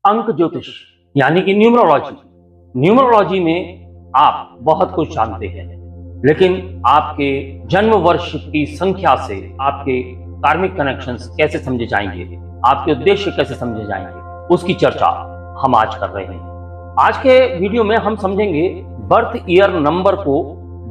अंक ज्योतिष यानी कि न्यूमरोलॉजी में आप बहुत कुछ जानते हैं, लेकिन आपके जन्म वर्ष की संख्या से आपके कार्मिक कनेक्शंस कैसे समझे जाएंगे, आपके उद्देश्य कैसे समझे जाएंगे, उसकी चर्चा हम आज कर रहे हैं। आज के वीडियो में हम समझेंगे बर्थ ईयर नंबर को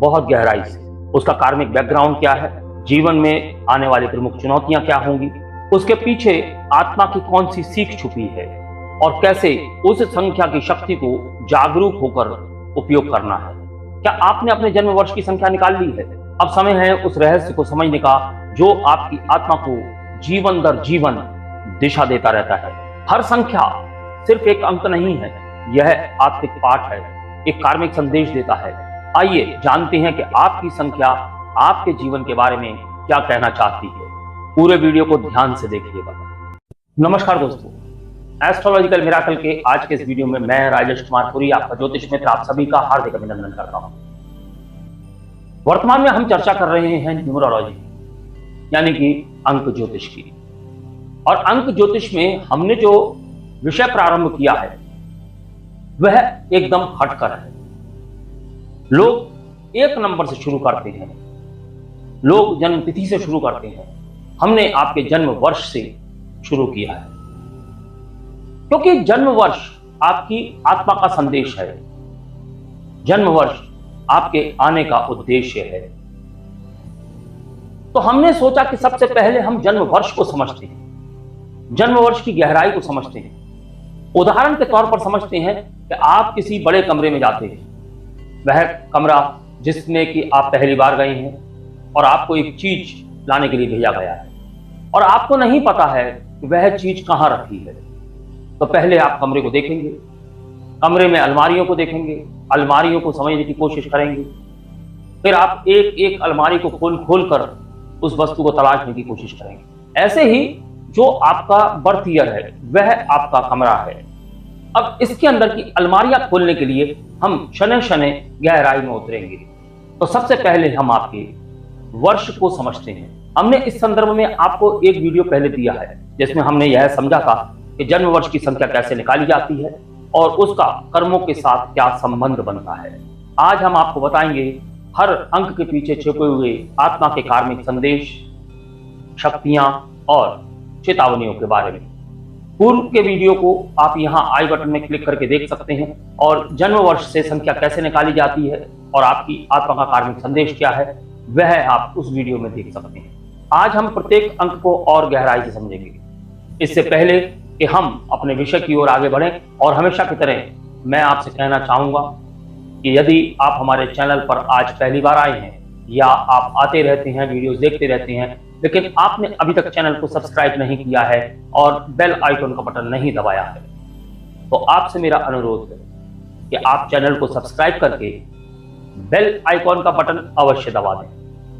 बहुत गहराई से, उसका कार्मिक बैकग्राउंड क्या है, जीवन में आने वाली प्रमुख चुनौतियां क्या होंगी, उसके पीछे आत्मा की कौन सी सीख छुपी है और कैसे उस संख्या की शक्ति को जागरूक होकर उपयोग करना है। क्या आपने अपने जन्म वर्ष की संख्या निकाल ली है? अब समय है उस रहस्य को समझने का जो आपकी आत्मा को जीवन दर जीवन दिशा देता रहता है। हर संख्या सिर्फ एक अंक नहीं है, यह आपके पाठ है, एक कार्मिक संदेश देता है। आइए जानते हैं कि आपकी संख्या आपके जीवन के बारे में क्या कहना चाहती है। पूरे वीडियो को ध्यान से देखिएगा। नमस्कार दोस्तों, एस्ट्रोलॉजिकल मिराकल के आज के इस वीडियो में मैं राजेश कुमार पुरी, आपका ज्योतिष मित्र, आप सभी का हार्दिक अभिनंदन करता हूं। वर्तमान में हम चर्चा कर रहे हैं न्यूमरोलॉजी यानी कि अंक ज्योतिष की। और अंक ज्योतिष में हमने जो विषय प्रारंभ किया है वह एकदम हटकर है। लोग एक नंबर से शुरू करते हैं, लोग जन्म तिथि से शुरू करते हैं। हमने आपके जन्म वर्ष से शुरू किया है, क्योंकि जन्म वर्ष आपकी आत्मा का संदेश है, जन्म वर्ष आपके आने का उद्देश्य है। तो हमने सोचा कि सबसे पहले हम जन्म वर्ष को समझते हैं, जन्म वर्ष की गहराई को समझते हैं। उदाहरण के तौर पर समझते हैं कि आप किसी बड़े कमरे में जाते हैं, वह कमरा जिसमें कि आप पहली बार गए हैं और आपको एक चीज लाने के लिए भेजा गया है और आपको नहीं पता है कि वह चीज कहां रखी है। तो पहले आप कमरे को देखेंगे, कमरे में अलमारियों को देखेंगे, अलमारियों को समझने की कोशिश करेंगे। फिर आप एक एक अलमारी को खोल कर उस वस्तु को तलाशने की कोशिश करेंगे। ऐसे ही जो आपका बर्थ ईयर है वह आपका कमरा है। अब इसके अंदर की अलमारियां खोलने के लिए हम शनै शनै गहराई में उतरेंगे। तो सबसे पहले हम आपके वर्ष को समझते हैं। हमने इस संदर्भ में आपको एक वीडियो पहले दिया है जिसमें हमने यह समझा था कि जन्म वर्ष की संख्या कैसे निकाली जाती है और उसका कर्मों के साथ क्या संबंध बनता है। आज हम आपको बताएंगे हर अंक के पीछे छिपे हुए आत्मा के कार्मिक संदेश, शक्तियां और चेतावनियों के बारे में। पूर्व के वीडियो को आप यहां आई बटन में क्लिक करके देख सकते हैं और जन्म वर्ष से संख्या कैसे निकाली जाती है और आपकी आत्मा का कार्मिक संदेश क्या है वह आप उस वीडियो में देख सकते हैं। आज हम प्रत्येक अंक को और गहराई से समझेंगे। इससे पहले कि हम अपने विषय की ओर आगे बढ़ें, और हमेशा की तरह मैं आपसे कहना चाहूंगा कि यदि आप हमारे चैनल पर आज पहली बार आए हैं या आप आते रहते हैं, वीडियोस देखते रहते हैं, लेकिन आपने अभी तक चैनल को सब्सक्राइब नहीं किया है और बेल आइकन का बटन नहीं दबाया है, तो आपसे मेरा अनुरोध है कि आप चैनल को सब्सक्राइब करके बेल आइकन का बटन अवश्य दबा दें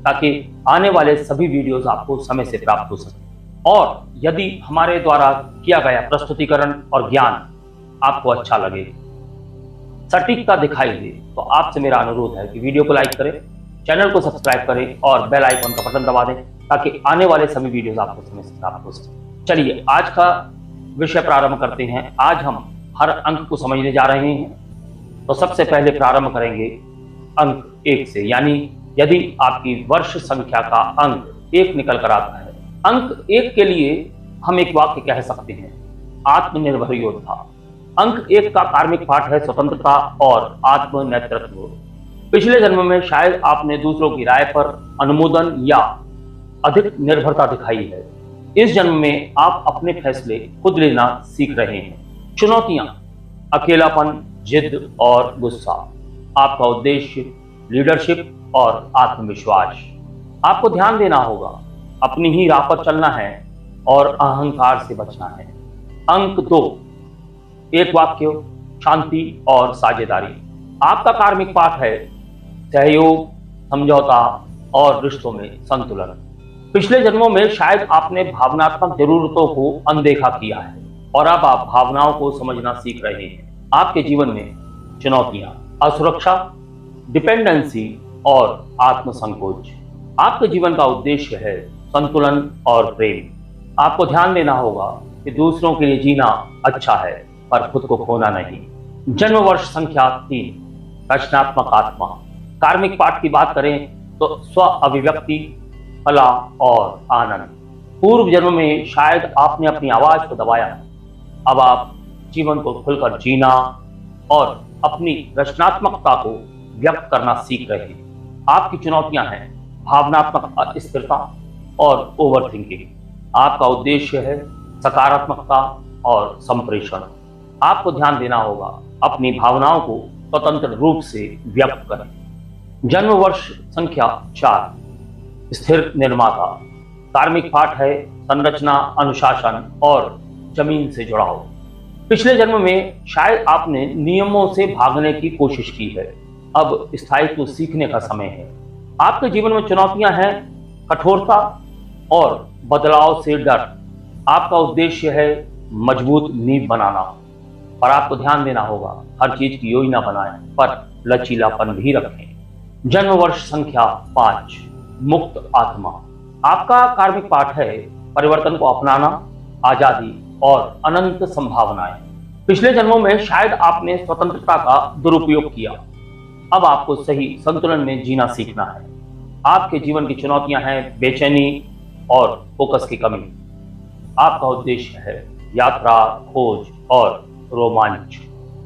ताकि आने वाले सभी वीडियोस आपको समय से प्राप्त हो सके। और यदि हमारे द्वारा किया गया प्रस्तुतिकरण और ज्ञान आपको अच्छा लगे, सटीकता दिखाई दे, तो आपसे मेरा अनुरोध है कि वीडियो को लाइक करें, चैनल को सब्सक्राइब करें और बेल आइकन का बटन दबा दें ताकि आने वाले सभी वीडियोस आपको समय से प्राप्त हो सके। चलिए आज का विषय प्रारंभ करते हैं। आज हम हर अंक को समझने जा रहे हैं। तो सबसे पहले प्रारंभ करेंगे अंक 1 से, यानी यदि आपकी वर्ष संख्या का अंक 1 निकल कर आता है। अंक 1 के लिए हम एक वाक्य कह सकते हैं, आत्मनिर्भर योद्धा। अंक 1 का कार्मिक पाठ है स्वतंत्रता और आत्म नेतृत्व। पिछले जन्म में शायद आपने दूसरों की राय पर अनुमोदन या अधिक निर्भरता दिखाई है। इस जन्म में आप अपने फैसले खुद लेना सीख रहे हैं। चुनौतियां, अकेलापन, जिद और गुस्सा। आपका उद्देश्य लीडरशिप और आत्मविश्वास। आपको ध्यान देना होगा, अपनी ही राह पर चलना है और अहंकार से बचना है। अंक 2, एक वाक्य, शांति और साझेदारी। आपका कार्मिक पाठ है सहयोग, समझौता और रिश्तों में संतुलन। पिछले जन्मों में शायद आपने भावनात्मक जरूरतों को अनदेखा किया है और अब आप भावनाओं को समझना सीख रहे हैं। आपके जीवन में चुनौतियां, असुरक्षा, डिपेंडेंसी और आत्मसंकोच। आपके जीवन का उद्देश्य है संतुलन और प्रेम। आपको ध्यान देना होगा कि दूसरों के लिए जीना अच्छा है पर खुद को खोना नहीं। जन्म वर्ष संख्या 3, रचनात्मक आत्मा। कार्मिक पाठ की बात करें तो स्व अभिव्यक्ति, कला और आनंद। पूर्व जन्म में शायद आपने अपनी आवाज को दबाया, अब आप जीवन को खुलकर जीना और अपनी रचनात्मकता को व्यक्त करना सीख रहे हैं। आपकी चुनौतियां हैं भावनात्मक अस्थिरता और ओवर थिंकिंग। आपका उद्देश्य है सकारात्मकता और संप्रेषण। आपको ध्यान देना होगा अपनी भावनाओं को स्वतंत्र रूप से व्यक्त करें। जन्म वर्ष संख्या 4, स्थिर निर्माता। कार्मिक पाठ है संरचना, अनुशासन और जमीन से जुड़ाव। पिछले जन्म में शायद आपने नियमों से भागने की कोशिश की है, अब स्थायित्व सीखने का समय है। आपके जीवन में चुनौतियां हैं कठोरता और बदलाव से डर। आपका उद्देश्य है मजबूत नींव बनाना, पर आपको ध्यान देना होगा हर चीज की योजना बनाएं पर लचीलापन भी रखें। जन्म वर्ष संख्या 5, मुक्त आत्मा। आपका कार्मिक पाठ है परिवर्तन को अपनाना, आजादी और अनंत संभावनाएं। पिछले जन्मों में शायद आपने स्वतंत्रता का दुरुपयोग किया, अब आपको सही संतुलन में जीना सीखना है। आपके जीवन की चुनौतियां हैं बेचैनी और फोकस की कमी। आपका उद्देश्य है यात्रा, खोज और रोमांच।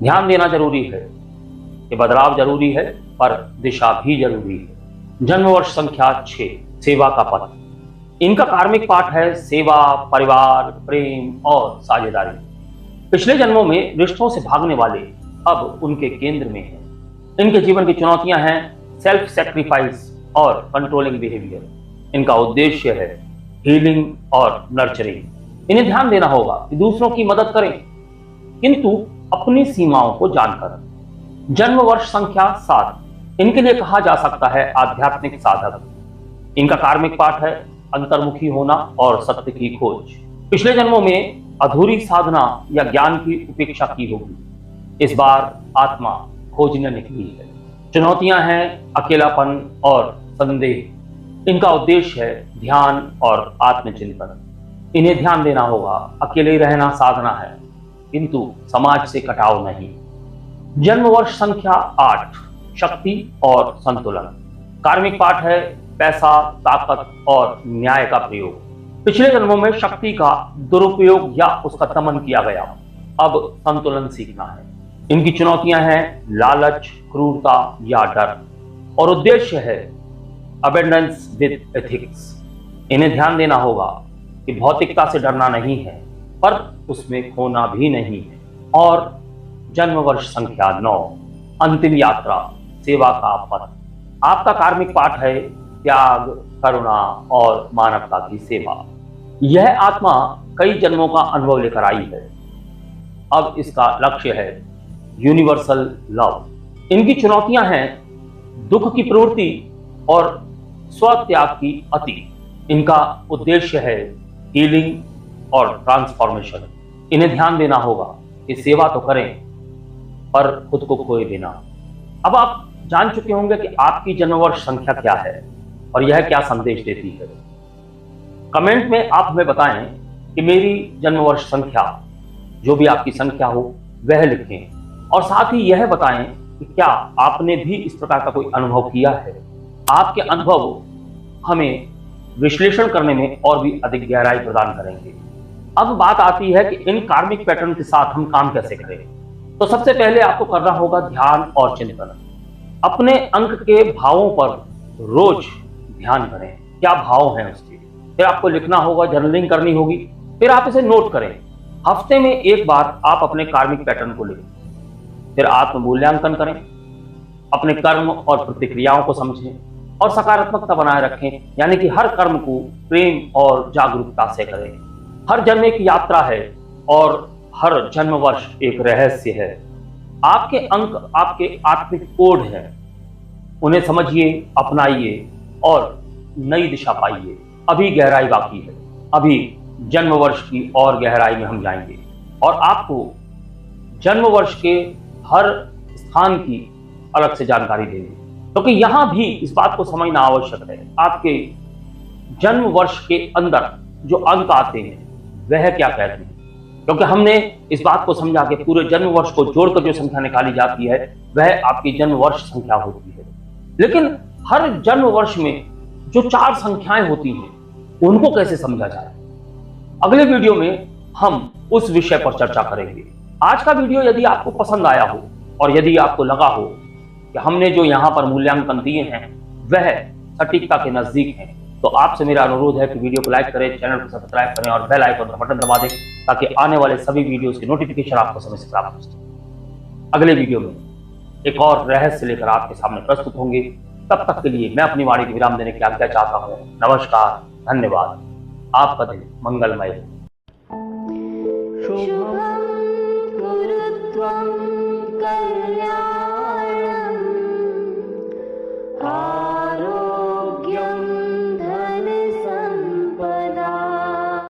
ध्यान देना जरूरी है कि बदलाव जरूरी है पर दिशा भी जरूरी है। जन्म वर्ष संख्या 6, सेवा का पथ। इनका कार्मिक पाठ है सेवा, परिवार, प्रेम और साझेदारी। पिछले जन्मों में रिश्तों से भागने वाले अब उनके केंद्र में हैं। इनके जीवन की चुनौतियां हैं सेल्फ सेक्रीफाइस और कंट्रोलिंग बिहेवियर। इनका उद्देश्य है हीलिंग और नर्चरिंग। इन्हें ध्यान देना होगा कि दूसरों की मदद करें किंतु अपनी सीमाओं को जानकर। जन्म वर्ष संख्या 7, इनके लिए कहा जा सकता है आध्यात्मिक साधक। इनका कार्मिक पाठ है अंतर्मुखी होना और सत्य की खोज। पिछले जन्मों में अधूरी साधना या ज्ञान की उपेक्षा की होगी, इस बार आत्मा खोजने निकली है। चुनौतियां हैं अकेलापन और संदेह। इनका उद्देश्य है ध्यान और आत्मचिंतन। इन्हें ध्यान देना होगा अकेले रहना साधना है किंतु समाज से कटाव नहीं। जन्म वर्ष संख्या 8, शक्ति और संतुलन। कार्मिक पाठ है पैसा, ताकत और न्याय का प्रयोग। पिछले जन्मों में शक्ति का दुरुपयोग या उसका दमन किया गया, अब संतुलन सीखना है। इनकी चुनौतियां हैं लालच, क्रूरता या डर और उद्देश्य है अबेंडेंस विद एथिक्स। इन्हें ध्यान देना होगा कि भौतिकता से डरना नहीं है पर उसमें खोना भी नहीं है। और जन्म वर्ष संख्या 9, अंतिम यात्रा, सेवा का पथ। आपका कार्मिक पाठ है त्याग, करुणा और मानवता की सेवा। यह आत्मा कई जन्मों का अनुभव लेकर आई है, अब इसका लक्ष्य है यूनिवर्सल लव। इनकी चुनौतियां हैं दुख की प्रवृत्ति और स्वत्याग की अति। इनका उद्देश्य है हीलिंग और ट्रांसफॉर्मेशन। इन्हें ध्यान देना होगा कि सेवा तो करें पर खुद को खोए बिना। अब आप जान चुके होंगे कि आपकी जन्मवर्ष संख्या क्या है और यह क्या संदेश देती है। कमेंट में आप हमें बताएं कि मेरी जन्मवर्ष संख्या, जो भी आपकी संख्या हो वह लिखें और साथ ही यह बताएं कि क्या आपने भी इस प्रकार का कोई अनुभव किया है। आपके अनुभव हमें विश्लेषण करने में और भी अधिक गहराई प्रदान करेंगे। अब बात आती है कि इन कार्मिक पैटर्न के साथ हम काम कैसे करें। तो सबसे पहले आपको करना होगा ध्यान और चिंतन। अपने अंक के भावों पर रोज ध्यान करें, क्या भाव हैं उसके। फिर आपको लिखना होगा, जर्नलिंग करनी होगी, फिर आप इसे नोट करें। हफ्ते में एक बार आप अपने कार्मिक पैटर्न को लिखें, फिर आत्म मूल्यांकन करें, अपने कर्म और प्रतिक्रियाओं को समझें और सकारात्मकता बनाए रखें, यानी कि हर कर्म को प्रेम और जागरूकता से करें। हर जन्म एक यात्रा है और हर जन्म वर्ष एक रहस्य है। आपके अंक आपके आत्मिक कोड हैं, उन्हें समझिए, अपनाइए और नई दिशा पाइए। अभी गहराई बाकी है, अभी जन्म वर्ष की और गहराई में हम जाएंगे और आपको जन्म वर्ष के हर स्थान की अलग से जानकारी देंगे, क्योंकि यहां भी इस बात को समझना आवश्यक है आपके जन्म वर्ष के अंदर जो अंक आते हैं वह क्या कहते हैं। क्योंकि हमने इस बात को समझा कि पूरे जन्म वर्ष को जोड़कर जो संख्या निकाली जाती है वह आपकी जन्म वर्ष संख्या होती है। लेकिन हर जन्म वर्ष में जो 4 संख्याएं होती हैं उनको कैसे समझा जाए, अगले वीडियो में हम उस विषय पर चर्चा करेंगे। आज का वीडियो यदि आपको पसंद आया हो और यदि आपको लगा हो कि हमने जो यहाँ पर मूल्यांकन दिए हैं वह सटीकता के नजदीक हैं, तो आपसे मेरा अनुरोध है कि वीडियो को लाइक करें, चैनल को सब्सक्राइब करें और बेल आइकन का बटन दबा दें ताकि आने वाले सभी वीडियोस की नोटिफिकेशन आपको समय से प्राप्त हो सके। अगले वीडियो में एक और रहस्य लेकर आपके सामने प्रस्तुत होंगे। तब तक के लिए मैं अपनी वाणी को विराम देने की आज्ञा चाहता हूँ। नमस्कार, धन्यवाद। आपका दिन मंगलमय हो।